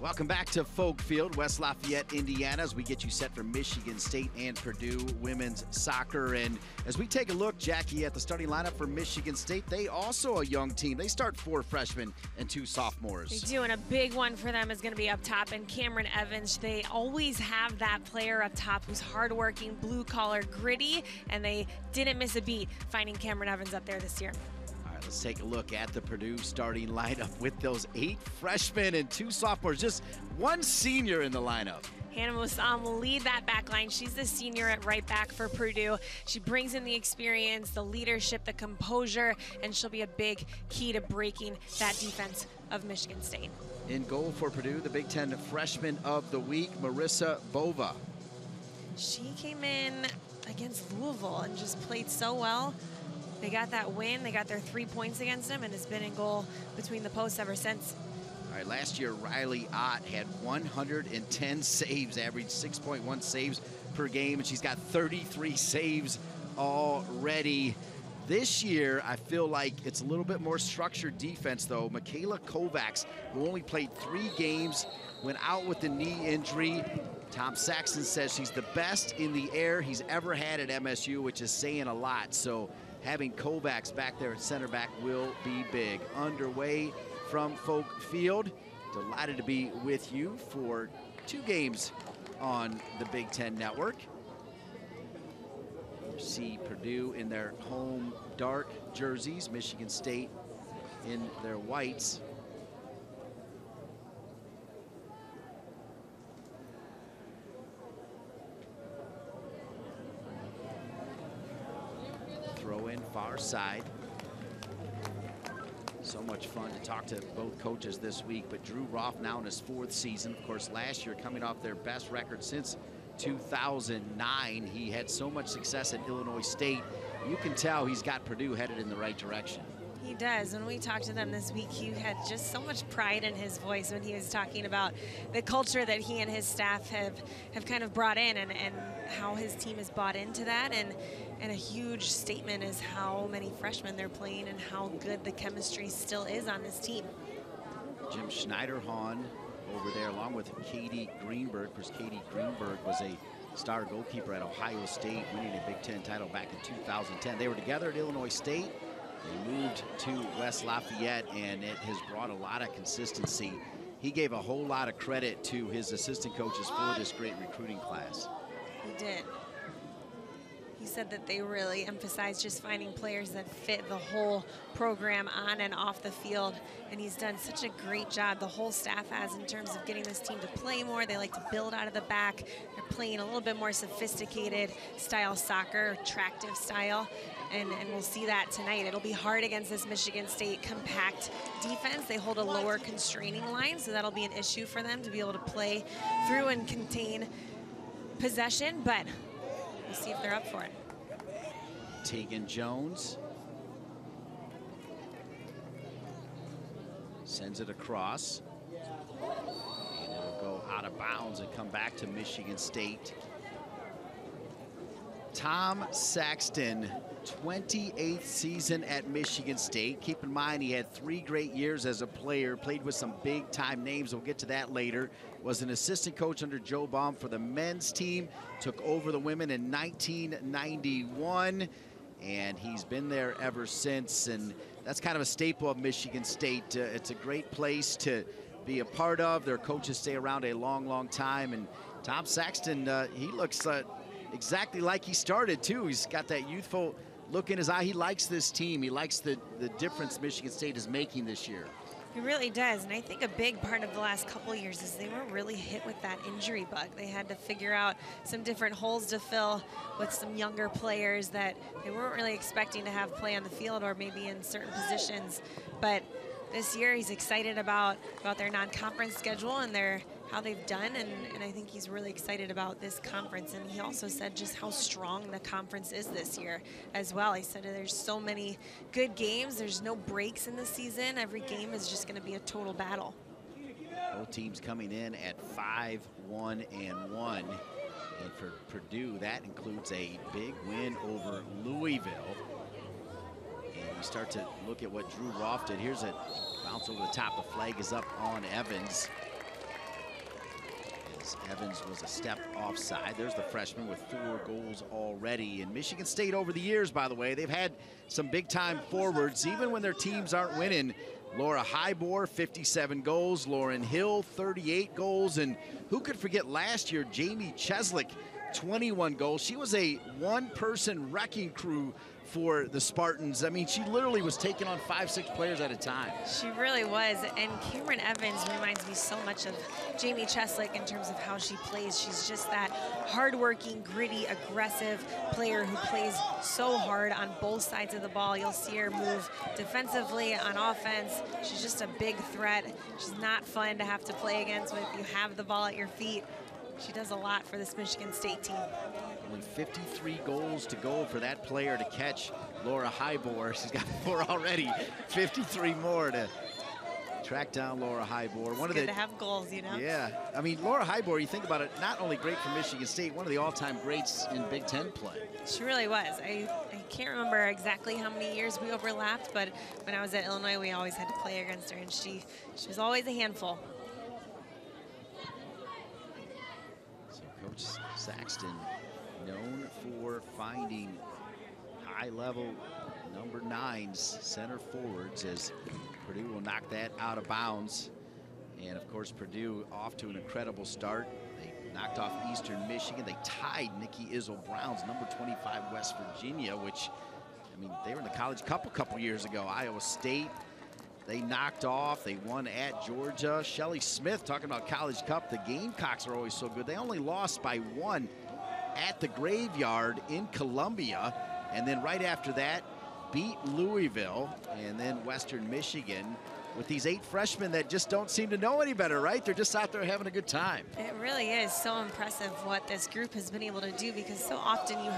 Welcome back to Folk Field, West Lafayette, Indiana, as we get you set for Michigan State and Purdue women's soccer. And as we take a look, Jackie, at the starting lineup for Michigan State, they also a young team. They start 4 freshmen and 2 sophomores. They do, and a big one for them is going to be up top. And Cameron Evans, they always have that player up top who's hardworking, blue-collar, gritty, and they didn't miss a beat finding Cameron Evans up there this year. Let's take a look at the Purdue starting lineup with those 8 freshmen and 2 sophomores, just 1 senior in the lineup. Hannah Mussam will lead that back line. She's the senior at right back for Purdue. She brings in the experience, the leadership, the composure, and she'll be a big key to breaking that defense of Michigan State. In goal for Purdue, the Big Ten Freshman of the Week, Marissa Bova. She came in against Louisville and just played so well. They got that win. They got their 3 points against them and has been in goal between the posts ever since. All right, last year, Riley Ott had 110 saves, averaged 6.1 saves per game, and she's got 33 saves already. This year, I feel like it's a little bit more structured defense, though. Michaela Kovacs, who only played 3 games, went out with a knee injury. Tom Saxton says she's the best in the air he's ever had at MSU, which is saying a lot. So having Kovacs back there at center back will be big. Underway from Folk Field. Delighted to be with you for 2 games on the Big Ten Network. You see Purdue in their home dark jerseys, Michigan State in their whites. Throw in far side. So much fun to talk to both coaches this week, but Drew Roth now in his 4th season. Of course, last year coming off their best record since 2009. He had so much success at Illinois State. You can tell he's got Purdue headed in the right direction. He does. When we talked to them this week, he had just so much pride in his voice when he was talking about the culture that he and his staff have kind of brought in and how his team has bought into that. And a huge statement is how many freshmen they're playing and how good the chemistry still is on this team. Jim Schneiderhan over there along with Katie Greenberg. Of course, Katie Greenberg was a star goalkeeper at Ohio State, winning a Big Ten title back in 2010. They were together at Illinois State. They moved to West Lafayette, and it has brought a lot of consistency. He gave a whole lot of credit to his assistant coaches for this great recruiting class. He did. He said that they really emphasize just finding players that fit the whole program on and off the field, and he's done such a great job, the whole staff has, in terms of getting this team to play more. They like to build out of the back. They're playing a little bit more sophisticated style soccer, attractive style, and we'll see that tonight. It'll be hard against this Michigan State compact defense. They hold a lower constraining line, so that'll be an issue for them to be able to play through and contain possession, but we'll see if they're up for it. Tegan Jones sends it across, and it'll go out of bounds and come back to Michigan State. Tom Saxton, 28th season at Michigan State. Keep in mind he had 3 great years as a player, played with some big-time names. We'll get to that later. Was an assistant coach under Joe Baum for the men's team. Took over the women in 1991, and he's been there ever since. And that's kind of a staple of Michigan State. It's a great place to be a part of. Their coaches stay around a long, long time. And Tom Saxton, he looks exactly like he started, too. He's got that youthful look in his eye. He likes this team. He likes the difference Michigan State is making this year. He really does, and I think a big part of the last couple of years is they were really hit with that injury bug. They had to figure out some different holes to fill with some younger players that they weren't really expecting to have play on the field or maybe in certain positions. But this year he's excited about their non-conference schedule and how they've done, and I think he's really excited about this conference. And he also said just how strong the conference is this year as well. He said there's so many good games. There's no breaks in the season. Every game is just going to be a total battle. Both teams coming in at 5-1-1. And for Purdue, that includes a big win over Louisville. And we start to look at what Drew Roth did. Here's a bounce over the top. The flag is up on Evans. Evans was a step offside. There's the freshman with 4 goals already. And Michigan State over the years, by the way, they've had some big-time forwards, even when their teams aren't winning. Laura Hybor, 57 goals. Lauren Hill, 38 goals. And who could forget last year, Jamie Cheslick, 21 goals. She was a one-person wrecking crew for the Spartans. I mean, she literally was taking on 5-6 players at a time. She really was. And Cameron Evans reminds me so much of Jamie Cheslick in terms of how she plays. She's just that hardworking, gritty, aggressive player who plays so hard on both sides of the ball. You'll see her move defensively, on offense. She's just a big threat. She's not fun to have to play against when you have the ball at your feet. She does a lot for this Michigan State team. Only 53 goals to go for that player to catch Laura Hybor. She's got 4 already, 53 more to track down Laura Hybor. It's good to have goals, you know? Yeah, I mean, Laura Hybor, you think about it, not only great for Michigan State, one of the all-time greats in Big Ten play. She really was. I can't remember exactly how many years we overlapped, but when I was at Illinois, we always had to play against her, and she was always a handful. Coach Saxton, known for finding high-level number 9s, center forwards, as Purdue will knock that out of bounds. And, of course, Purdue off to an incredible start. They knocked off Eastern Michigan. They tied Nikki Izzo-Brown's number 25 West Virginia, which, I mean, they were in the College Cup a couple years ago. Iowa State, they knocked off. They won at Georgia. Shelly Smith, talking about College Cup, the Gamecocks are always so good. They only lost by 1 at the Graveyard in Columbia. And then right after that, beat Louisville and then Western Michigan with these 8 freshmen that just don't seem to know any better, right? They're just out there having a good time. It really is so impressive what this group has been able to do, because so often you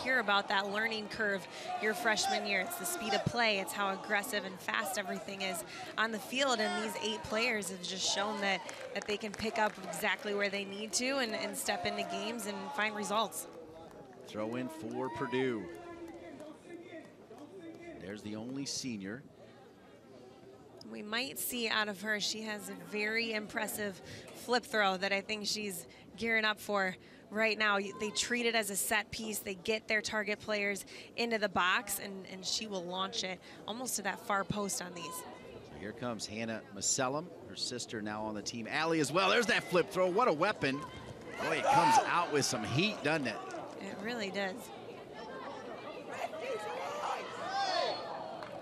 hear about that learning curve your freshman year. It's the speed of play. It's how aggressive and fast everything is on the field. And these 8 players have just shown that they can pick up exactly where they need to and step into games and find results. Throw in for Purdue. There's the only senior. We might see out of her, she has a very impressive flip throw that I think she's gearing up for right now. They treat it as a set piece. They get their target players into the box, and she will launch it almost to that far post on these. So here comes Hannah Masellum, her sister now on the team. Allie as well. There's that flip throw. What a weapon. Boy, it comes out with some heat, doesn't it? It really does.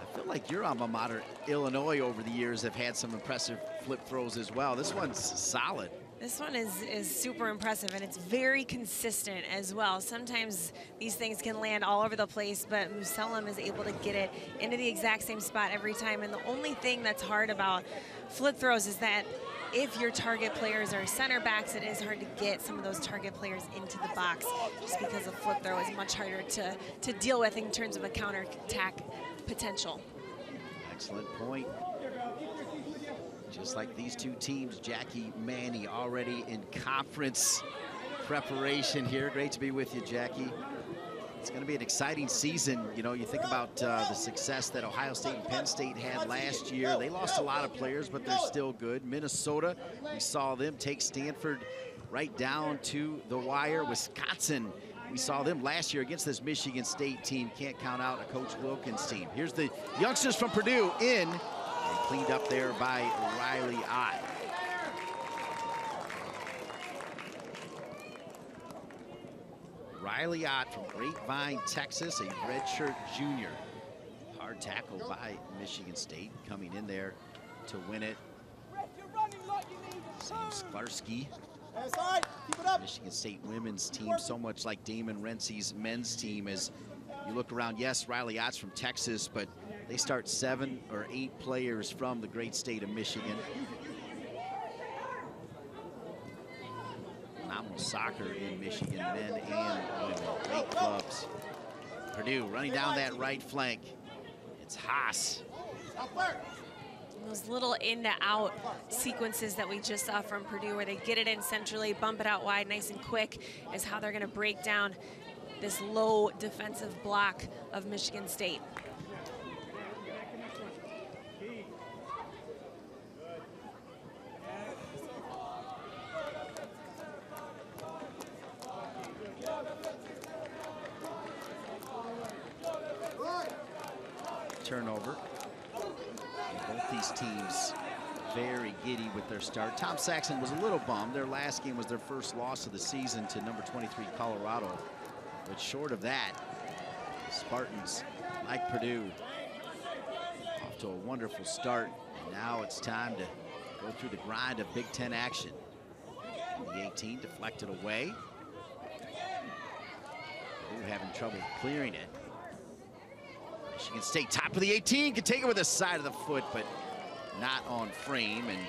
I feel like your alma mater, Illinois, over the years have had some impressive flip throws as well. This one's solid. This one is super impressive, and it's very consistent as well. Sometimes these things can land all over the place, but Musellum is able to get it into the exact same spot every time. And the only thing that's hard about flip throws is that if your target players are center backs, it is hard to get some of those target players into the box, just because a flip throw is much harder to deal with in terms of a counter-attack potential. Excellent point. Just like these 2 teams, Jackie Manny already in conference preparation here. Great to be with you, Jackie. It's going to be an exciting season. You know, you think about the success that Ohio State and Penn State had last year. They lost a lot of players, but they're still good. Minnesota, we saw them take Stanford right down to the wire. Wisconsin, we saw them last year against this Michigan State team. Can't count out a Coach Wilkins team. Here's the youngsters from Purdue in, and cleaned up there by Riley Ott. Riley Ott from Grapevine, Texas, a redshirt junior. Hard tackle by Michigan State, coming in there to win it. Sam Sklarski, Michigan State women's team, so much like Damon Rentzie's men's team. As you look around, yes, Riley Ott's from Texas, but they start 7 or 8 players from the great state of Michigan. Phenomenal soccer in Michigan, men and women. Great clubs. Purdue running down that right flank. It's Haas. Those little in to out sequences that we just saw from Purdue, where they get it in centrally, bump it out wide nice and quick, is how they're going to break down this low defensive block of Michigan State. turnover. Both these teams very giddy with their start. Tom Saxon was a little bummed. Their last game was their first loss of the season to number 23 Colorado. But short of that, Spartans, like Purdue, off to a wonderful start. And now it's time to go through the grind of Big Ten action. The 18 deflected away. Purdue having trouble clearing it. Michigan State, top of the 18, can take it with the side of the foot, but not on frame, and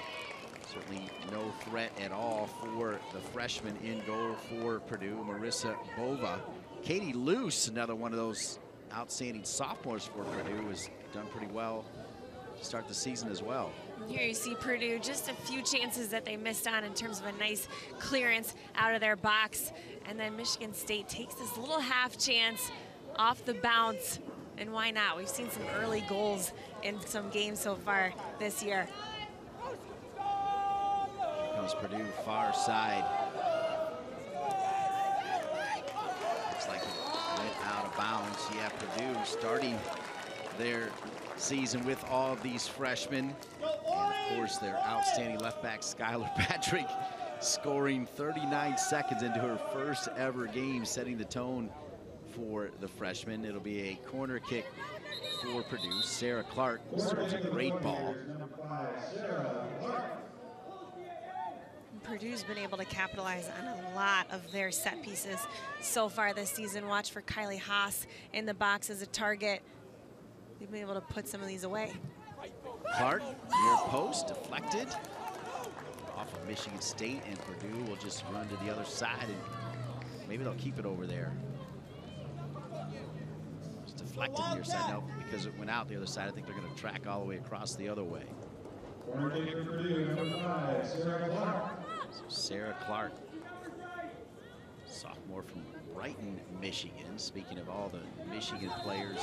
certainly no threat at all for the freshman in goal for Purdue, Marissa Bova. Katie Luce, another one of those outstanding sophomores for Purdue, has done pretty well to start the season as well. Here you see Purdue, just a few chances that they missed on in terms of a nice clearance out of their box. And then Michigan State takes this little half chance off the bounce. And why not? We've seen some early goals in some games so far this year. Here comes Purdue, far side. Looks like it went out of bounds. Yeah, Purdue starting their season with all of these freshmen. And of course, their outstanding left back, Skylar Patrick, scoring 39 seconds into her first ever game, setting the tone for the freshman. It'll be a corner kick for Purdue. Sarah Clark serves a great ball. Purdue's been able to capitalize on a lot of their set pieces so far this season. Watch for Kylie Haas in the box as a target. They've been able to put some of these away. Clark, near post, deflected off of Michigan State, and Purdue will just run to the other side, and maybe they'll keep it over there. It's deflected near side. No, because it went out the other side, I think they're going to track all the way across the other way. Corner kick for Purdue, number 5, Sarah Clark. So Sarah Clark, sophomore from Brighton, Michigan. Speaking of all the Michigan players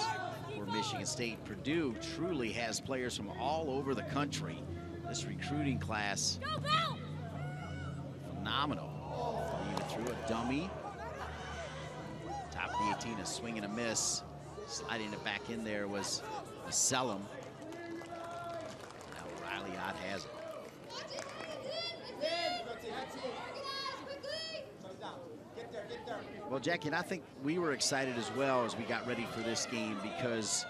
for Michigan State, Purdue truly has players from all over the country. This recruiting class, phenomenal. Even through a dummy. Top of the 18, a swing and a miss. Sliding it back in there was Sellum. Now Riley Ott has it. Well, Jackie, and I think we were excited as well as we got ready for this game because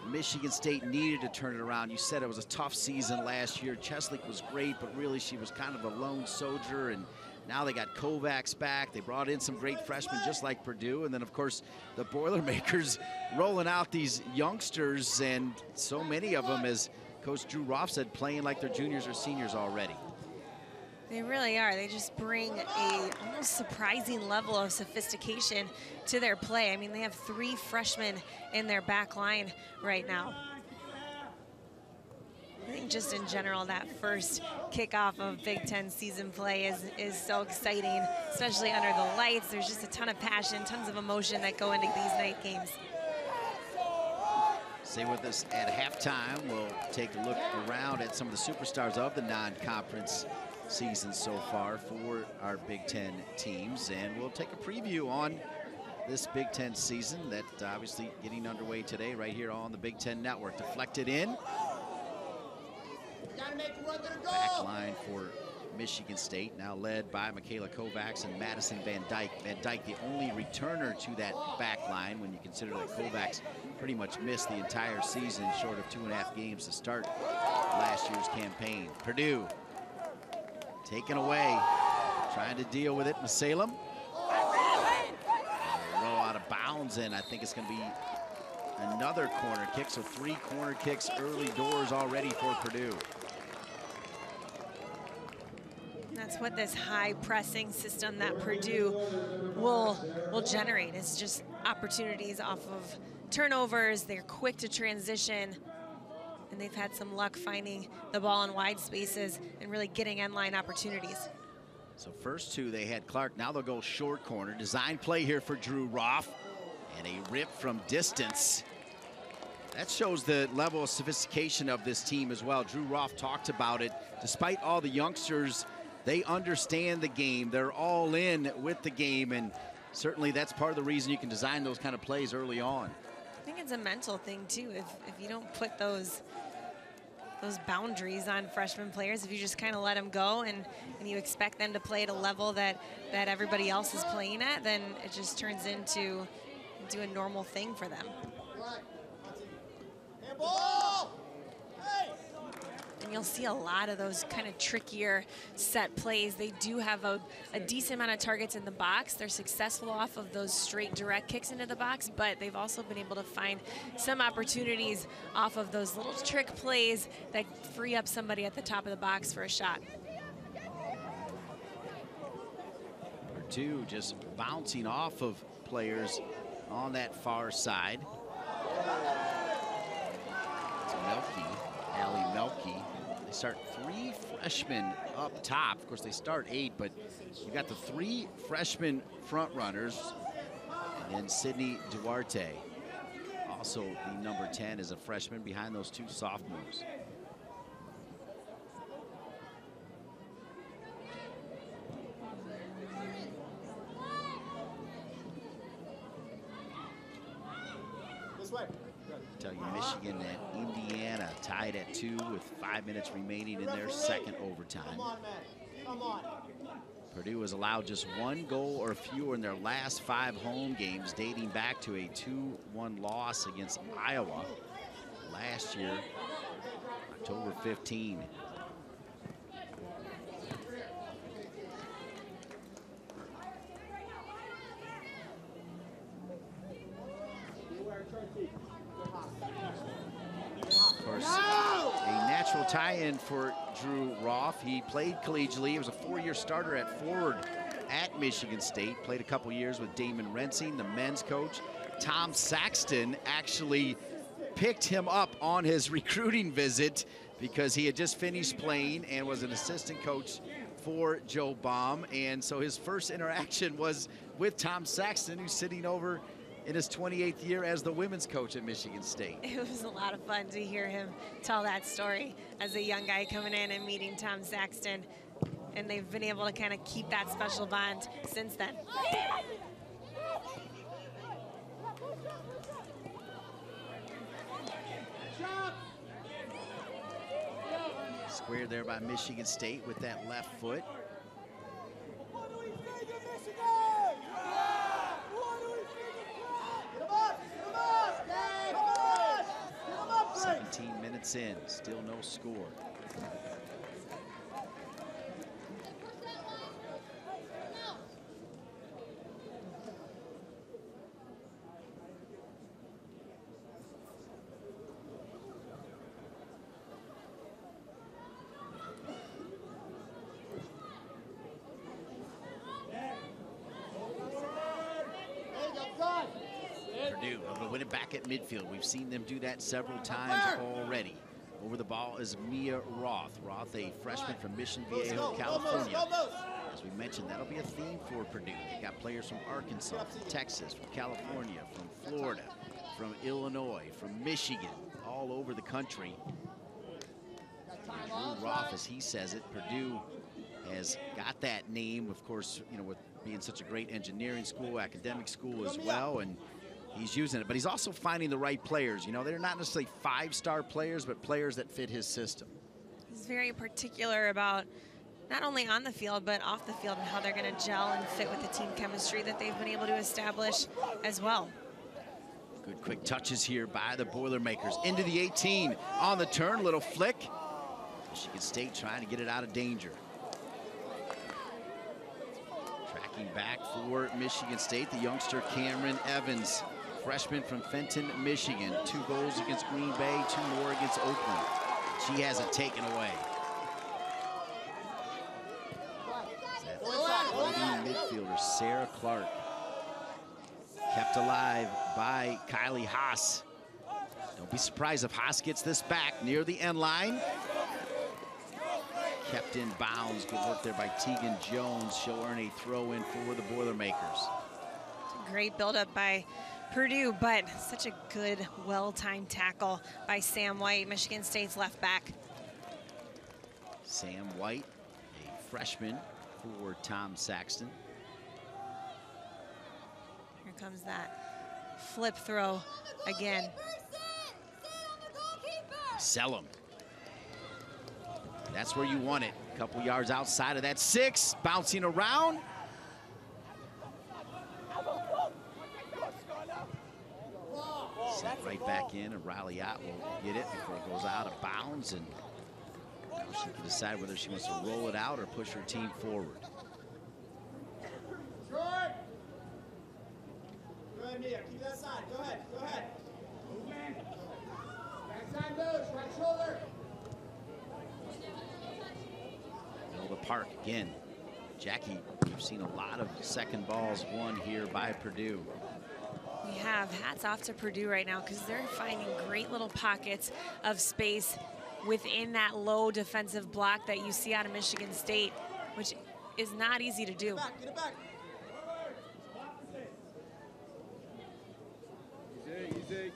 Michigan State needed to turn it around. You said it was a tough season last year. Chesley was great, but really she was kind of a lone soldier, and now they got Kovacs back. They brought in some great freshmen just like Purdue, and then, of course, the Boilermakers rolling out these youngsters, and so many of them, as Coach Drew Roff said, playing like they're juniors or seniors already. They really are. They just bring a almost surprising level of sophistication to their play. I mean, they have 3 freshmen in their back line right now. I think just in general, that first kickoff of Big Ten season play is so exciting, especially under the lights. There's just a ton of passion, tons of emotion that go into these night games. Stay with us at halftime. We'll take a look around at some of the superstars of the non-conference season so far for our Big Ten teams, and we'll take a preview on this Big Ten season that obviously getting underway today right here on the Big Ten Network. Deflected in. Back line for Michigan State, now led by Michaela Kovacs and Madison Van Dyke. Van Dyke, the only returner to that back line when you consider that Kovacs pretty much missed the entire season, short of 2.5 games to start last year's campaign. Purdue taken away, trying to deal with it. Salem. Roll out of bounds, and I think it's going to be another corner kick. So 3 corner kicks early doors already for Purdue. That's what this high pressing system that Purdue will generate. It's just opportunities off of turnovers. They're quick to transition, and they've had some luck finding the ball in wide spaces and really getting end line opportunities. So first 2 they had Clark. Now they'll go short corner. Design play here for Drew Roff, and a rip from distance. That shows the level of sophistication of this team as well. Drew Roff talked about it. Despite all the youngsters, they understand the game. They're all in with the game, and certainly that's part of the reason you can design those kind of plays early on. I think it's a mental thing too. If you don't put those boundaries on freshman players, if you just kind of let them go and you expect them to play at a level that everybody else is playing at, then it just turns into a normal thing for them. And you'll see a lot of those kind of trickier set plays. They do have a decent amount of targets in the box. They're successful off of those straight direct kicks into the box, but they've also been able to find some opportunities off of those little trick plays that free up somebody at the top of the box for a shot. Purdue just bouncing off of players on that far side. Allie Melke. They start 3 freshmen up top. Of course, they start 8, but you got the 3 freshman front runners, and then Sydney Duarte, also the number 10, is a freshman behind those 2 sophomores. This way. Tell you, Michigan and Indiana tied at 2 with 5 minutes remaining in their second overtime. Come on, man. Come on. Purdue has allowed just 1 goal or fewer in their last 5 home games, dating back to a 2-1 loss against Iowa last year, October 15. Of course, a natural tie-in for Drew Roth. He played collegiately. He was a 4-year starter at forward at Michigan State. Played a couple years with Damon Rensing, the men's coach. Tom Saxton actually picked him up on his recruiting visit because he had just finished playing and was an assistant coach for Joe Baum. And so his first interaction was with Tom Saxton, who's sitting over in his 28th year as the women's coach at Michigan State. It was a lot of fun to hear him tell that story as a young guy coming in and meeting Tom Saxton. And they've been able to kind of keep that special bond since then. Squared there by Michigan State with that left foot. 17 minutes in, still no score. Purdue able to win it back at midfield. We've seen them do that several times already. Over the ball is Mia Roth. Roth, a freshman from Mission Viejo, California. As we mentioned, that'll be a theme for Purdue. They've got players from Arkansas, from Texas, from California, from Florida, from Illinois, from Michigan, all over the country. Drew Roth, as he says it, Purdue has got that name, of course, you know, with being such a great engineering school, academic school as well, and he's using it. But he's also finding the right players. You know, they're not necessarily 5-star players, but players that fit his system. He's very particular about not only on the field, but off the field, and how they're going to gel and fit with the team chemistry that they've been able to establish as well. Good quick touches here by the Boilermakers. Into the 18, on the turn, little flick. Michigan State trying to get it out of danger. Tracking back for Michigan State, the youngster Cameron Evans, freshman from Fenton, Michigan. 2 goals against Green Bay, 2 more against Oakland. She has it taken away. That leading midfielder, Sarah Clark, kept alive by Kylie Haas. Don't be surprised if Haas gets this back near the end line. Kept in bounds. Good work there by Tegan Jones. She'll earn a throw-in for the Boilermakers. It's a great build-up by Purdue, but such a good, well-timed tackle by Sam White, Michigan State's left back. Sam White, a freshman for Tom Saxton. Here comes that flip throw again. Sell him. That's where you want it. A couple yards outside of that 6, bouncing around. Set right back in, and Riley Ott will get it before it goes out of bounds, and now she can decide whether she wants to roll it out or push her team forward. Go ahead, Mia. Keep that side. Go ahead. Go ahead. Backside nose, right shoulder. Middle of the park again. Jackie, we've seen a lot of second balls won here by Purdue. We have. Hats off to Purdue right now because they're finding great little pockets of space within that low defensive block that you see out of Michigan State, which is not easy to do. Get it back. Easy.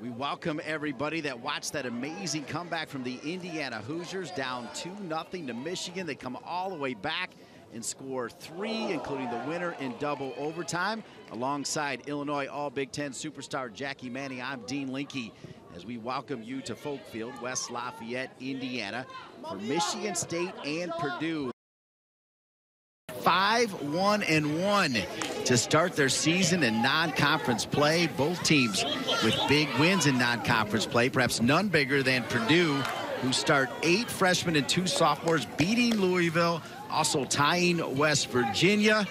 We welcome everybody that watched that amazing comeback from the Indiana Hoosiers, down 2-0 to Michigan. They come all the way back and score 3, including the winner in double overtime. Alongside Illinois All-Big Ten superstar Jackie Manning, I'm Dean Linke, as we welcome you to Folkfield, West Lafayette, Indiana, for Michigan State and Purdue. 5-1-1 to start their season in non-conference play. Both teams with big wins in non-conference play, perhaps none bigger than Purdue, who start 8 freshmen and 2 sophomores, beating Louisville, also tying West Virginia.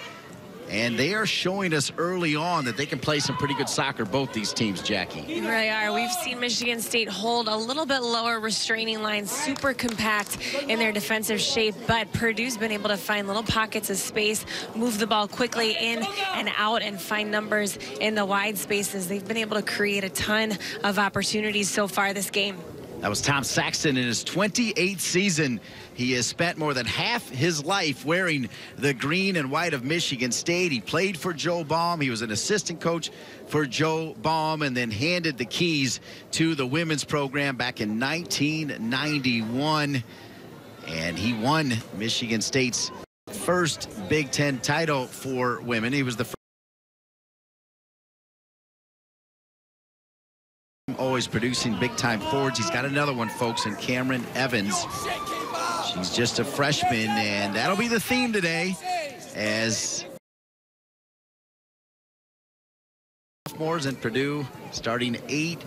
And they are showing us early on that they can play some pretty good soccer, both these teams, Jackie. They really are. We've seen Michigan State hold a little bit lower restraining lines, super compact in their defensive shape, but Purdue's been able to find little pockets of space, move the ball quickly in and out, and find numbers in the wide spaces. They've been able to create a ton of opportunities so far this game. That was Tom Saxton in his 28th season. He has spent more than half his life wearing the green and white of Michigan State. He played for Joe Baum. He was an assistant coach for Joe Baum, and then handed the keys to the women's program back in 1991. And he won Michigan State's first Big Ten title for women. He was the first. Always producing big-time forwards. He's got another one, folks, in Cameron Evans. She's just a freshman, and that'll be the theme today, as sophomores in Purdue starting 8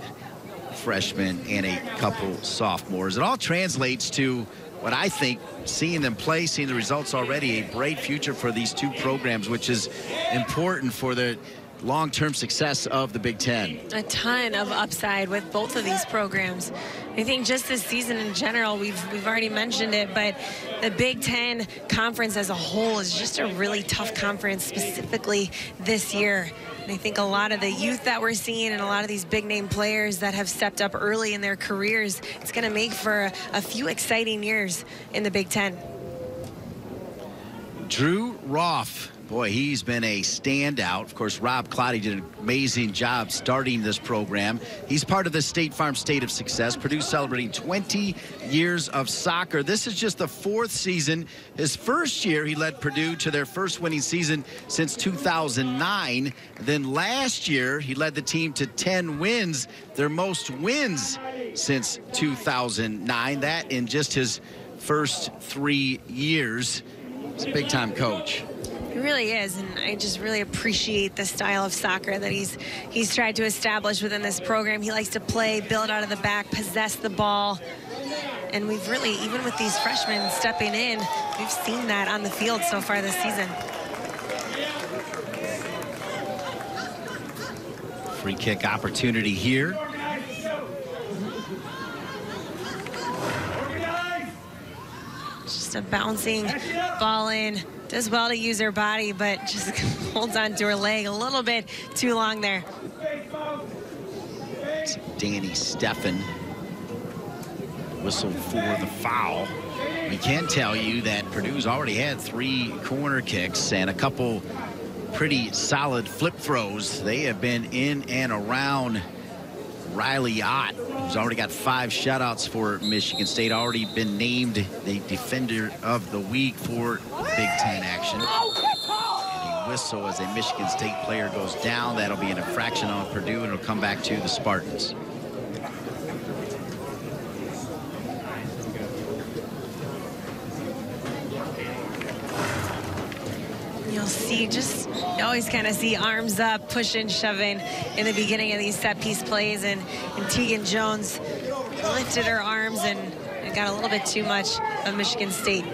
freshmen and a couple sophomores. It all translates to what I think, seeing them play, seeing the results already, a bright future for these two programs, which is important for the long-term success of the Big Ten. A ton of upside with both of these programs. I think just this season in general, we've already mentioned it, but the Big Ten conference as a whole is just a really tough conference, specifically this year. And I think a lot of the youth that we're seeing and a lot of these big-name players that have stepped up early in their careers, it's going to make for a few exciting years in the Big Ten. Drew Roth. Boy, he's been a standout. Of course, Rob Clotty did an amazing job starting this program. He's part of the State Farm State of Success. Purdue celebrating 20 years of soccer. This is just the 4th season. His first year, he led Purdue to their first winning season since 2009. Then last year, he led the team to 10 wins, their most wins since 2009. That in just his first 3 years. He's a big-time coach. He really is, and I just really appreciate the style of soccer that he's tried to establish within this program. He likes to play, build out of the back, possess the ball, and we've really, even with these freshmen stepping in, we've seen that on the field so far this season. Free kick opportunity here. Just a bouncing ball in. Does well to use her body, but just holds on to her leg a little bit too long there. Danny Steffen whistled for the foul. We can tell you that Purdue's already had 3 corner kicks and a couple pretty solid flip throws. They have been in and around Riley Ott who's already got 5 shutouts for Michigan State, already been named the Defender of the Week for Big Ten action. And a whistle as a Michigan State player goes down. That'll be an infraction on Purdue, and it'll come back to the Spartans. You'll see, you always kind of see arms up, pushing, shoving in the beginning of these set piece plays, and Tegan Jones lifted her arms and got a little bit too much of Michigan State.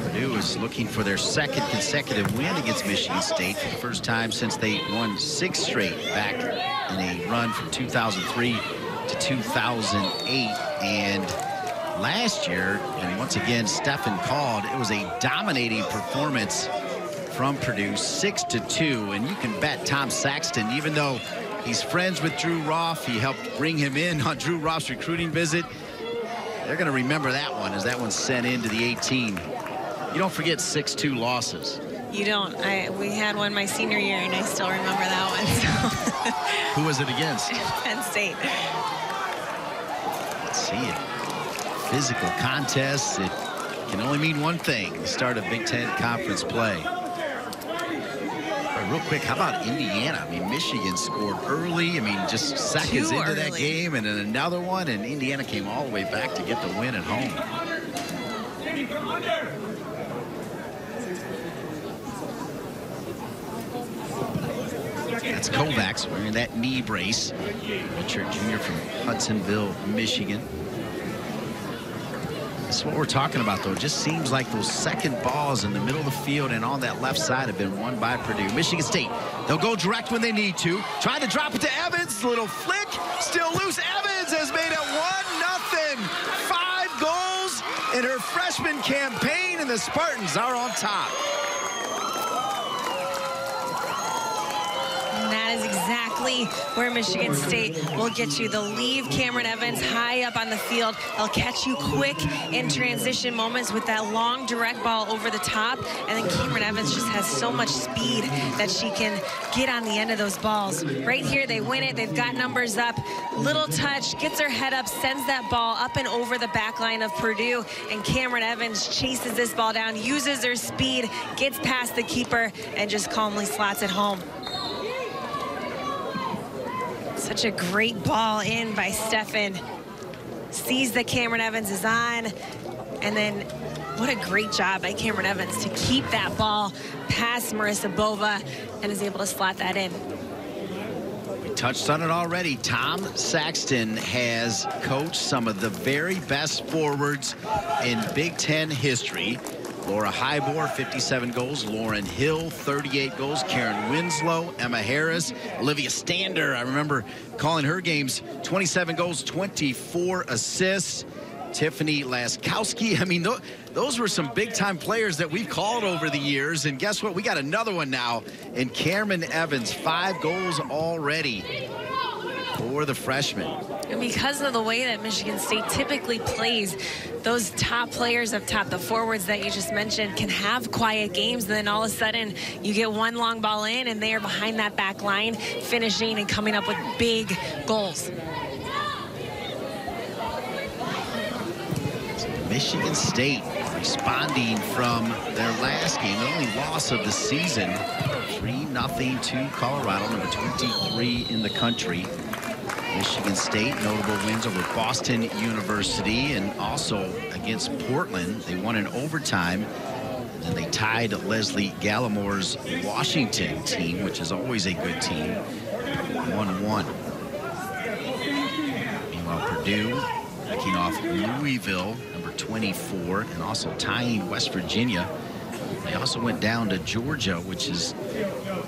Purdue is looking for their 2nd consecutive win against Michigan State for the first time since they won 6 straight back in a run from 2003 to 2008. And last year, and once again, Stephen called, it was a dominating performance from Purdue, 6-2. And you can bet Tom Saxton, even though he's friends with Drew Roff, he helped bring him in on Drew Roff's recruiting visit, they're going to remember that one as that one's sent into the 18. You don't forget 6-2 losses. You don't. We had one my senior year, and I still remember that one. So. Who was it against? Penn State. Let's see it. Physical contests, it can only mean one thing: the start of Big Ten conference play. Real quick, how about Indiana? I mean, Michigan scored early. I mean, just seconds into that game, and then another one, and Indiana came all the way back to get the win at home. That's Kovacs wearing that knee brace. Richard Jr. from Hudsonville, Michigan. That's what we're talking about, though. It just seems like those second balls in the middle of the field and on that left side have been won by Purdue. Michigan State, they'll go direct when they need to. Trying to drop it to Evans. Little flick. Still loose. Evans has made it 1-0. 5 goals in her freshman campaign, and the Spartans are on top. And that is exactly where Michigan State will get you. They'll leave Cameron Evans high up on the field. They'll catch you quick in transition moments with that long direct ball over the top. And then Cameron Evans just has so much speed that she can get on the end of those balls. Right here, they win it. They've got numbers up. Little touch, gets her head up, sends that ball up and over the back line of Purdue. And Cameron Evans chases this ball down, uses her speed, gets past the keeper, and just calmly slots it home. Such a great ball in by Stephen. Sees that Cameron Evans is on, and then what a great job by Cameron Evans to keep that ball past Marissa Bova and is able to slot that in. We touched on it already. Tom Saxton has coached some of the very best forwards in Big Ten history. Laura Hybor, 57 goals. Lauren Hill, 38 goals. Karen Winslow, Emma Harris, Olivia Stander. I remember calling her games. 27 goals, 24 assists. Tiffany Laskowski. I mean, those were some big-time players that we've called over the years. And guess what? We got another one now in Cameron Evans. 5 goals already for the freshman. And because of the way that Michigan State typically plays, those top players up top, the forwards that you just mentioned, can have quiet games. And then all of a sudden, you get one long ball in, and they are behind that back line, finishing and coming up with big goals. Michigan State responding from their last game, the only loss of the season, 3-0 to Colorado, number 23 in the country. Michigan State, notable wins over Boston University and also against Portland. They won in overtime, and they tied Leslie Gallimore's Washington team, which is always a good team, 1-1. Meanwhile, Purdue picking off Louisville, number 24, and also tying West Virginia. They also went down to Georgia, which is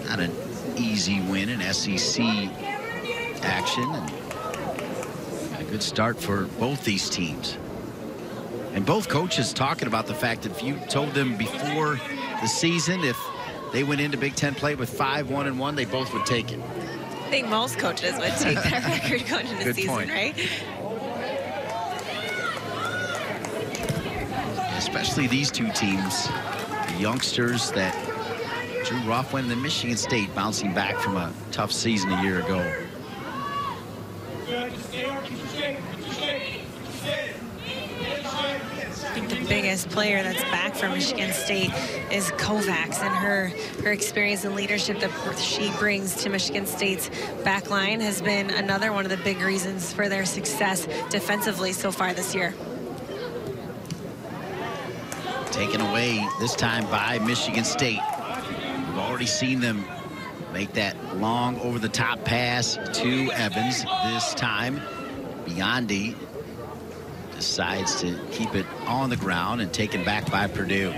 not an easy win in SEC action, and a good start for both these teams. And both coaches talking about the fact that if you told them before the season if they went into Big Ten play with 5-1-1, they both would take it. I think most coaches would take that record going into the season, point. Right? Especially these two teams, the youngsters that Drew Roff went, and then Michigan State bouncing back from a tough season a year ago. I think the biggest player that's back for Michigan State is Kovacs, and her experience and leadership that she brings to Michigan State's back line has been another one of the big reasons for their success defensively so far this year. Taken away this time by Michigan State. We've already seen them make that long over-the-top pass to Evans. This time, Biondi decides to keep it on the ground and taken back by Purdue.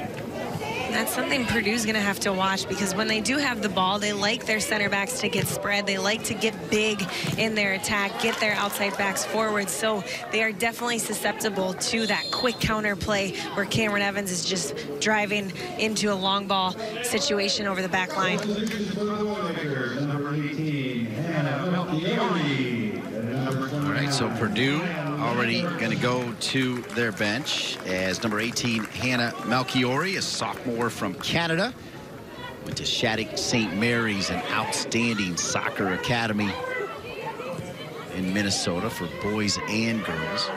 That's something Purdue's going to have to watch, because when they do have the ball, they like their center backs to get spread. They like to get big in their attack, get their outside backs forward. So they are definitely susceptible to that quick counter play where Cameron Evans is just driving into a long ball situation over the back line. All right, so Purdue already going to go to their bench as number 18, Hannah Melchiori, a sophomore from Canada. Went to Shattuck St. Mary's, an outstanding soccer academy in Minnesota for boys and girls.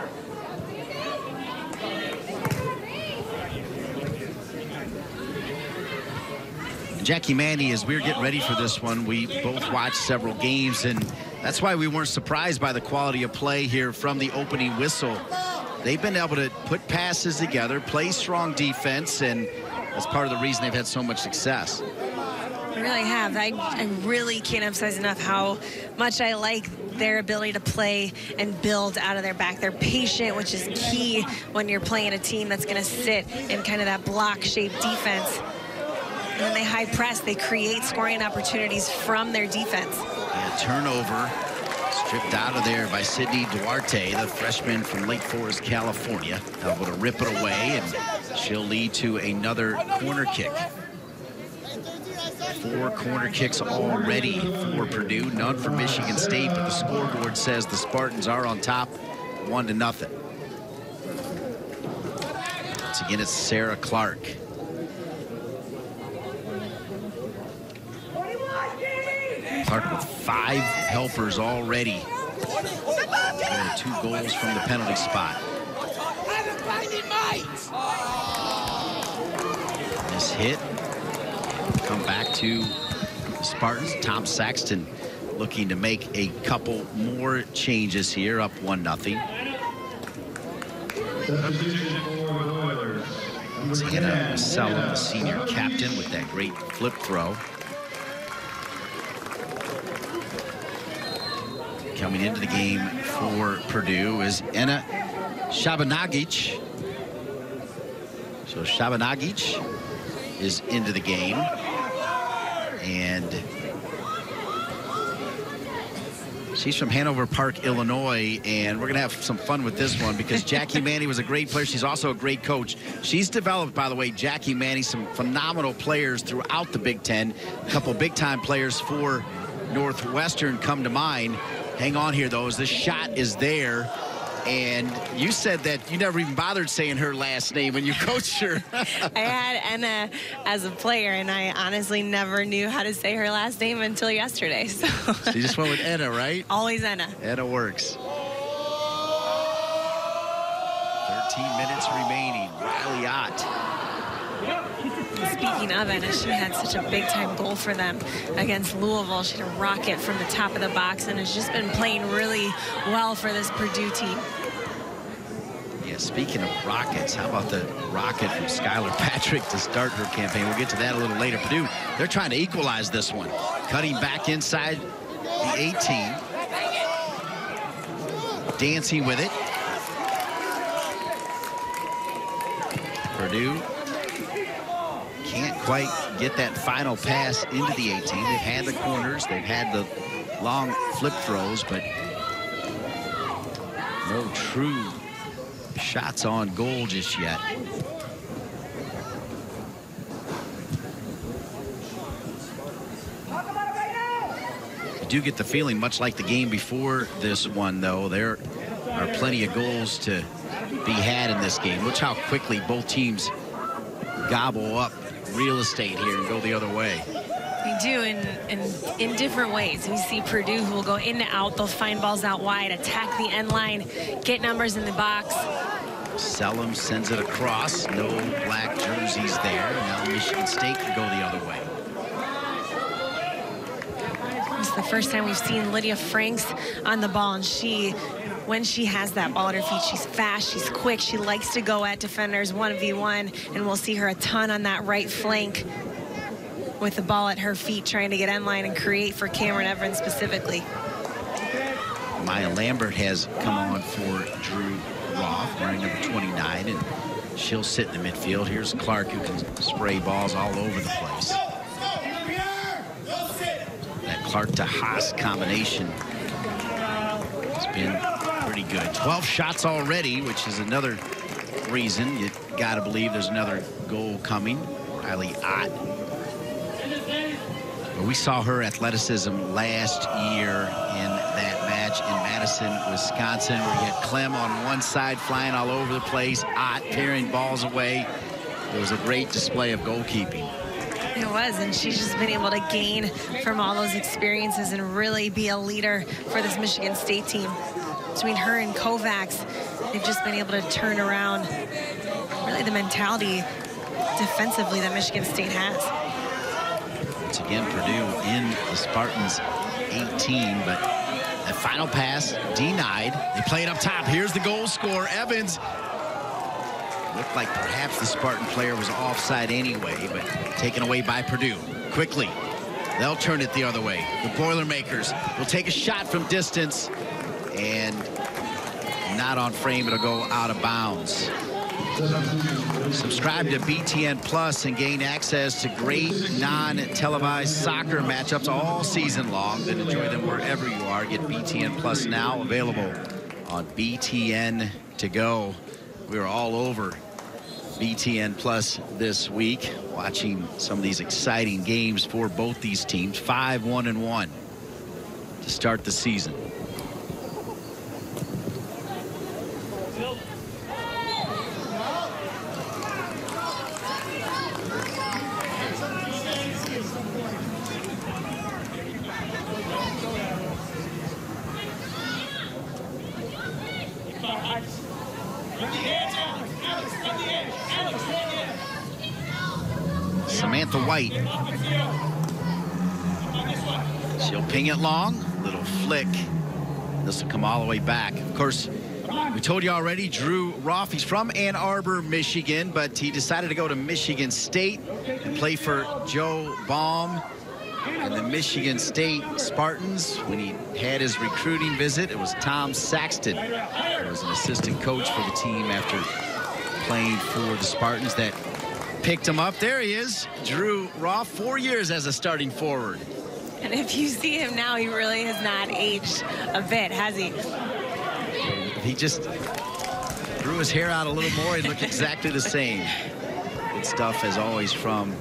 Jackie Manny, as we were getting ready for this one, we both watched several games, and that's why we weren't surprised by the quality of play here from the opening whistle. They've been able to put passes together, play strong defense, and that's part of the reason they've had so much success. I really have. I really can't emphasize enough how much I like their ability to play and build out of their back. They're patient, which is key when you're playing a team that's going to sit in kind of that block-shaped defense. And then they high press. They create scoring opportunities from their defense. Yeah, turnover stripped out of there by Sydney Duarte, the freshman from Lake Forest, California. Able to rip it away, and she'll lead to another corner kick. 4 corner kicks already for Purdue, none for Michigan State, but the scoreboard says the Spartans are on top 1-0. Once again, it's Sarah Clark. Clark with 5 helpers already. 2 goals from the penalty spot. This hit come back to the Spartans. Tom Saxton looking to make a couple more changes here, up 1-0. It's Hannah Sellum, the senior captain, with that great flip throw. Coming into the game for Purdue is Enna Shabanagic. So Shabanagic is into the game. And she's from Hanover Park, Illinois, and we're going to have some fun with this one because Jackie Manny was a great player. She's also a great coach. She's developed, by the way, Jackie Manny, some phenomenal players throughout the Big Ten. A couple big-time players for Northwestern come to mind. Hang on here, though, as this shot is there. And you said that you never even bothered saying her last name when you coached her. I had Enna as a player, and I honestly never knew how to say her last name until yesterday. So you just went with Enna, right? Always Enna. Enna works. 13 minutes remaining. Riley Ott. Speaking of Enna, she had such a big-time goal for them against Louisville. She had a rocket from the top of the box and has just been playing really well for this Purdue team. Yeah, speaking of rockets, how about the rocket from Skylar Patrick to start her campaign? We'll get to that a little later. Purdue, they're trying to equalize this one. Cutting back inside the 18. Dancing with it. Purdue can't quite get that final pass into the 18. They've had the corners, they've had the long flip throws, but no true shots on goal just yet. You do get the feeling, much like the game before this one, though, there are plenty of goals to be had in this game. Watch how quickly both teams gobble up real estate here and go the other way. They do in different ways. We see Purdue who will go in and out. They'll find balls out wide, attack the end line, get numbers in the box. Sellum sends it across. No black jerseys there. Now Michigan State can go the other way. It's the first time we've seen Lydia Franks on the ball, and when she has that ball at her feet, she's fast, she's quick, she likes to go at defenders 1v1, and we'll see her a ton on that right flank with the ball at her feet, trying to get end line and create for Cameron Evans specifically. Maya Lambert has come on for Drew Roth, wearing number 29, and she'll sit in the midfield. Here's Clark, who can spray balls all over the place. That Clark to Haas combination has been pretty good. 12 shots already, which is another reason you got to believe there's another goal coming. Riley Ott. But we saw her athleticism last year in that match in Madison, Wisconsin, where you had Clem on one side flying all over the place, Ott carrying balls away. It was a great display of goalkeeping. It was, and she's just been able to gain from all those experiences and really be a leader for this Michigan State team. Between her and Kovacs, they've just been able to turn around really the mentality defensively that Michigan State has. Once again, Purdue in the Spartans 18, but that final pass denied. They play it up top. Here's the goal scorer, Evans. Looked like perhaps the Spartan player was offside anyway, but taken away by Purdue. Quickly, they'll turn it the other way. The Boilermakers will take a shot from distance, and not on frame. It'll go out of bounds. Subscribe to BTN Plus and gain access to great non-televised soccer matchups all season long. Then enjoy them wherever you are. Get BTN Plus now, available on BTN to go. We were all over BTN Plus this week, watching some of these exciting games for both these teams. 5-1-1 to start the season. Samantha White. She'll ping it long. Little flick. This will come all the way back. Of course, we told you already, Drew Roth, he's from Ann Arbor, Michigan, but he decided to go to Michigan State and play for Joe Baum and the Michigan State Spartans. When he had his recruiting visit, it was Tom Saxton, who was an assistant coach for the team after playing for the Spartans, that picked him up. There he is, Drew Roth, 4 years as a starting forward. And if you see him now, he really has not aged a bit, has he? He just grew his hair out a little more. He looked exactly the same. Good stuff, as always, from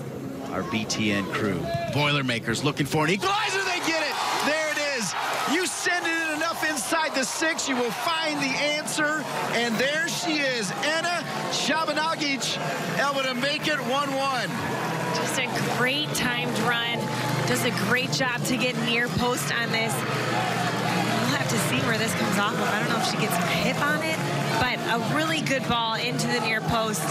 our BTN crew. Boilermakers looking for an equalizer. They get it. There it is. You send it in enough inside the 6, you will find the answer. And there she is, Anna Shabanagic, able to make it 1-1. Just a great timed run. Does a great job to get near post on this. We'll have to see where this comes off of. I don't know if she gets a hip on it, but a really good ball into the near post.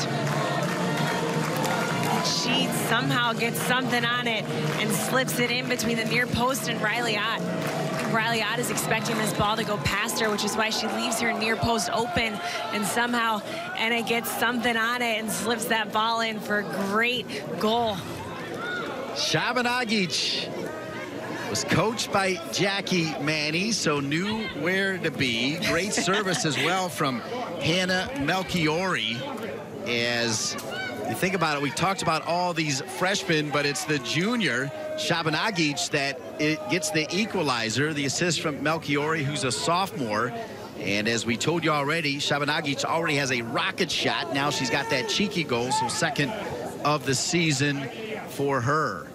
She somehow gets something on it and slips it in between the near post and Riley Ott. Riley Ott is expecting this ball to go past her, which is why she leaves her near post open, and somehow Anna gets something on it and slips that ball in for a great goal. Shabanagic was coached by Jackie Manny, so knew where to be. Great service as well from Hannah Melchiori. As you think about it, we talked about all these freshmen, but it's the junior, Shabanagic, that it gets the equalizer, the assist from Melchiori, who's a sophomore. And as we told you already, Shabanagic already has a rocket shot. Now she's got that cheeky goal, so second of the season for her.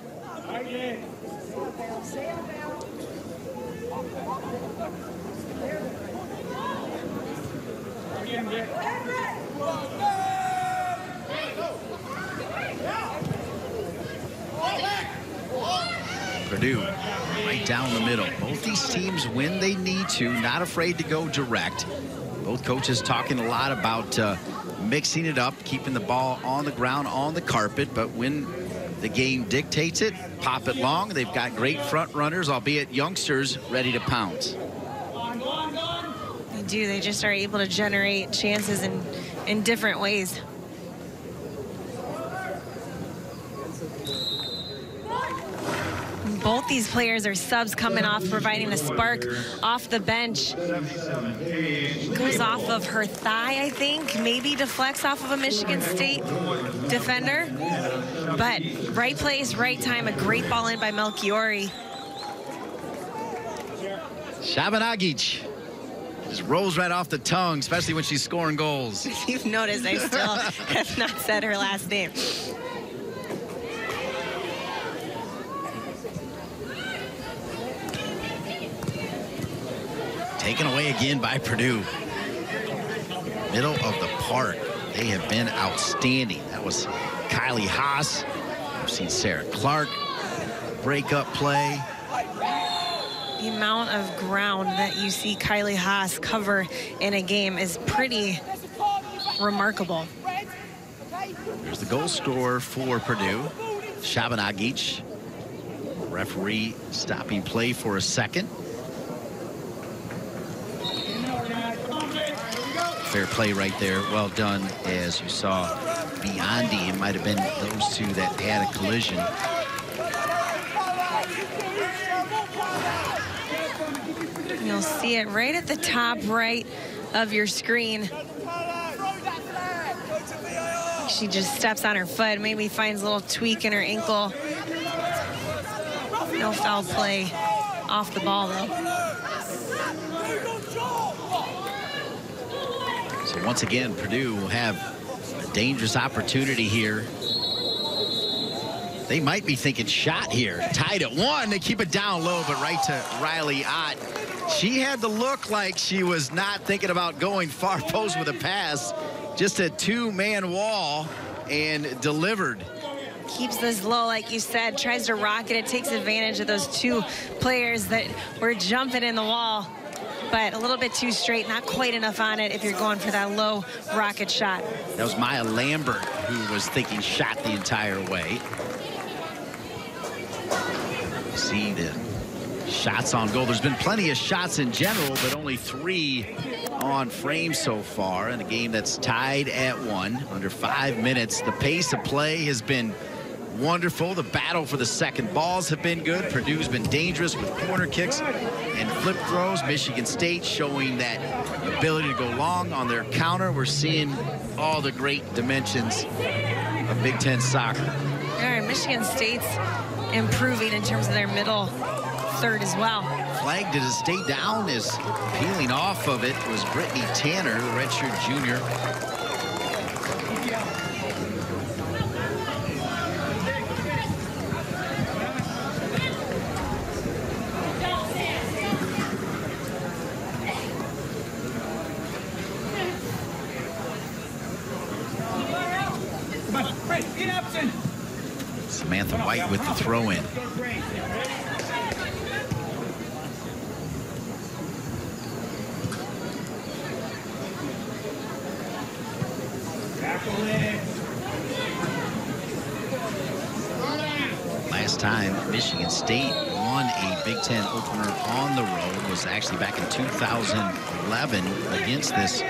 Purdue right down the middle. Both these teams, when they need to, not afraid to go direct. Both coaches talking a lot about mixing it up, keeping the ball on the ground, on the carpet, but when the game dictates it, pop it long. They've got great front runners, albeit youngsters, ready to pounce. They do. They just are able to generate chances in different ways. Both these players are subs coming off, providing a spark off the bench. Goes off of her thigh, I think. Maybe deflects off of a Michigan State defender. But right place, right time. A great ball in by Melchiori. Shabanagic just rolls right off the tongue, especially when she's scoring goals. If you've noticed, I still have not said her last name. Taken away again by Purdue. Middle of the park. They have been outstanding. That was Kylie Haas. We've seen Sarah Clark break up play. The amount of ground that you see Kylie Haas cover in a game is pretty remarkable. There's the goal scorer for Purdue, Shabanagic. Referee stopping play for a second. Fair play right there. Well done. As you saw, Biondi, it might have been those two that had a collision. You'll see it right at the top right of your screen. She just steps on her foot, maybe finds a little tweak in her ankle. No foul play off the ball, though. So once again, Purdue will have a dangerous opportunity here. They might be thinking shot here. Tied at 1. They keep it down low, but right to Riley Ott. She had to look like she was not thinking about going far post with a pass. Just a two-man wall and delivered. Keeps this low, like you said, tries to rocket it, takes advantage of those two players that were jumping in the wall. But a little bit too straight, not quite enough on it if you're going for that low rocket shot. That was Maya Lambert who was thinking shot the entire way. See the shots on goal. There's been plenty of shots in general, but only 3 on frame so far in a game that's tied at 1. Under 5 minutes. The pace of play has been wonderful. The battle for the second balls have been good. Purdue's been dangerous with corner kicks and flip throws. Michigan State showing that ability to go long on their counter. We're seeing all the great dimensions of Big Ten soccer. All right, Michigan State's improving in terms of their middle third as well. Flag did it stay down as peeling off of it was Brittany Tanner, the redshirt junior. Samantha White with the throw-in. Last time Michigan State won a Big Ten opener on the road was actually back in 2011 against this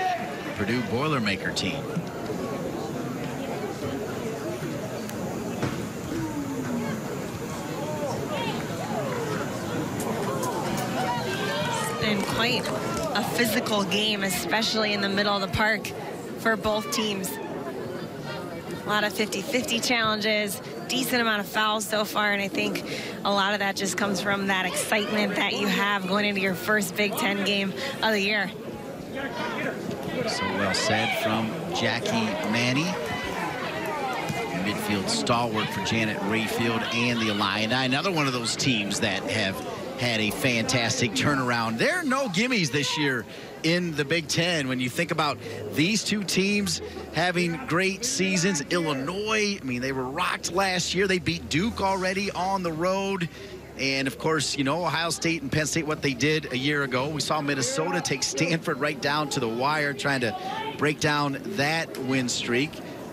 Purdue Boilermaker team. And quite a physical game, especially in the middle of the park for both teams. A lot of 50-50 challenges, decent amount of fouls so far, and I think a lot of that just comes from that excitement that you have going into your first Big Ten game of the year. So well said from Jackie Manny. Midfield stalwart for Janet Rayfield and the Illini. Another one of those teams that have had a fantastic turnaround. There are no gimmies this year in the Big Ten. When you think about these two teams having great seasons, Illinois, I mean, they were rocked last year. They beat Duke already on the road. And, of course, you know, Ohio State and Penn State, what they did a year ago. We saw Minnesota take Stanford right down to the wire, trying to break down that win streak.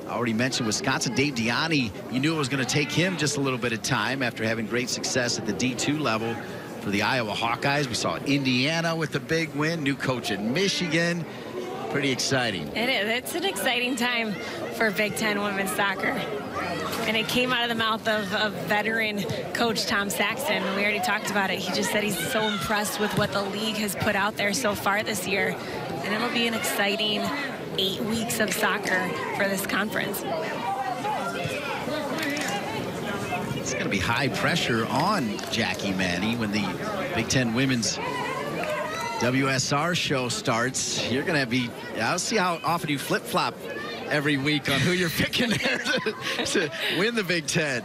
I already mentioned Wisconsin. Dave Deani, you knew it was going to take him just a little bit of time after having great success at the D2 level for the Iowa Hawkeyes. We saw Indiana with a big win, new coach in Michigan. Pretty exciting. It is. It's an exciting time for Big Ten women's soccer. And it came out of the mouth of veteran coach Tom Saxton. We already talked about it. He just said he's so impressed with what the league has put out there so far this year. And it'll be an exciting 8 weeks of soccer for this conference. It's going to be high pressure on Jackie Manny when the Big Ten women's WSR show starts. You're going to be, I'll see how often you flip-flop every week on who you're picking there to win the Big Ten.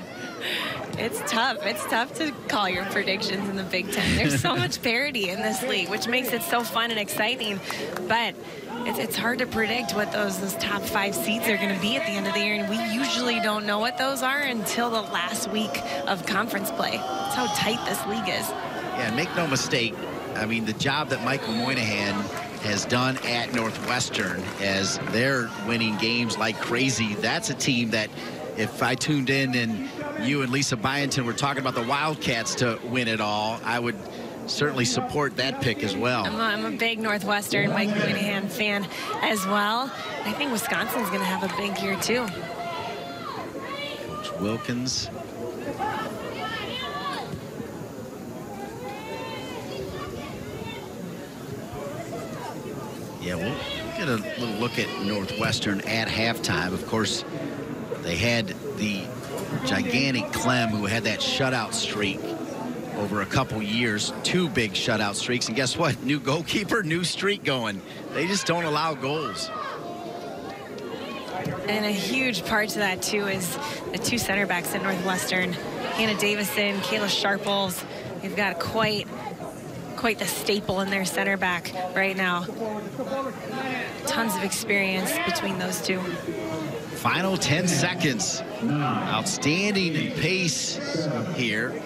It's tough. It's tough to call your predictions in the Big Ten. There's so much parity in this league, which makes it so fun and exciting. But it's hard to predict what those top 5 seeds are going to be at the end of the year. And we usually don't know what those are until the last week of conference play. That's how tight this league is. Yeah, make no mistake. I mean, the job that Michael Moynihan has done at Northwestern as they're winning games like crazy. That's a team that if I tuned in and you and Lisa Byington were talking about the Wildcats to win it all, I would certainly support that pick as well. I'm a big Northwestern Mike Moynihan fan as well. I think Wisconsin's going to have a big year too. Coach Wilkins. Yeah, we'll get a little look at Northwestern at halftime. Of course, they had the gigantic Clem, who had that shutout streak over a couple years, 2 big shutout streaks. And guess what? New goalkeeper, new streak going. They just don't allow goals. And a huge part to that, too, is the 2 center backs at Northwestern. Hannah Davison, Kayla Sharples. They've got quite the staple in their center back right now. Tons of experience between those 2. Final 10 seconds. Outstanding pace here.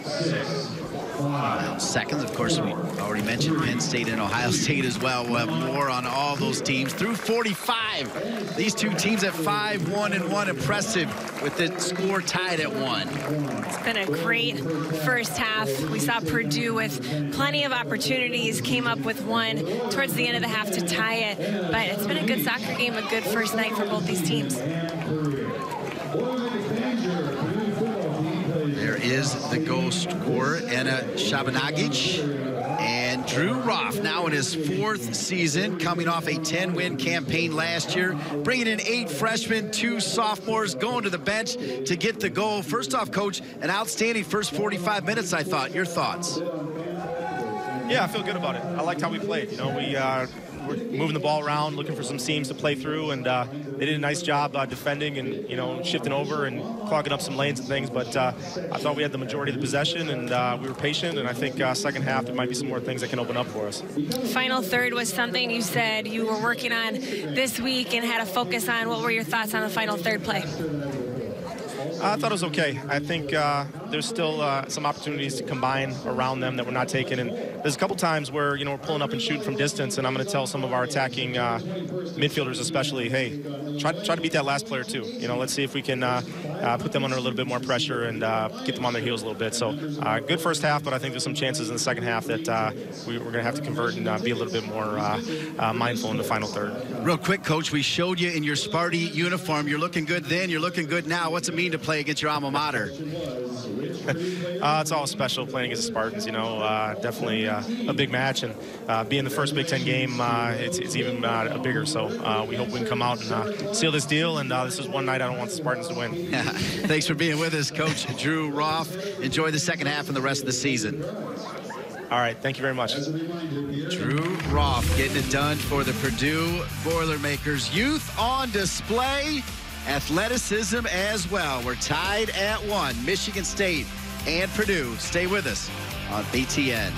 Seconds, of course, we already mentioned Penn State and Ohio State as well. We'll have more on all those teams through 45. These 2 teams at 5-1-1, impressive with the score tied at 1. It's been a great first half. We saw Purdue with plenty of opportunities, came up with one towards the end of the half to tie it. But it's been a good soccer game, a good first night for both these teams. There is the goal scorer, Anna Shabanagic. And Drew Roth, now in his 4th season, coming off a 10-win campaign last year, bringing in 8 freshmen, 2 sophomores, going to the bench to get the goal. First off, Coach, an outstanding first 45 minutes, I thought. Your thoughts? Yeah, I feel good about it. I liked how we played. You know, we're moving the ball around, looking for some seams to play through, and they did a nice job defending and, you know, shifting over and clogging up some lanes and things. But I thought we had the majority of the possession, and we were patient. And I think second half there might be some more things that can open up for us. Final third was something you said you were working on this week and had a focus on. What were your thoughts on the final third play? I thought it was okay. I think there's still some opportunities to combine around them that we're not taking. And there's a couple times where, you know, we're pulling up and shooting from distance, and I'm going to tell some of our attacking midfielders especially, hey, try to beat that last player too. You know, let's see if we can put them under a little bit more pressure and get them on their heels a little bit. So good first half, but I think there's some chances in the second half that we're going to have to convert and be a little bit more mindful in the final third. Real quick, Coach, we showed you in your Sparty uniform. You're looking good then, you're looking good now. What's it mean to play against your alma mater? It's always special playing against the Spartans, you know, definitely a big match, and being the first Big Ten game, it's even bigger. So we hope we can come out and seal this deal, and this is one night I don't want the Spartans to win. Thanks for being with us, Coach Drew Roth. Enjoy the second half and the rest of the season. All right, thank you very much. Drew Roth getting it done for the Purdue Boilermakers. Youth on display. Athleticism as well. We're tied at 1. Michigan State and Purdue. Stay with us on BTN.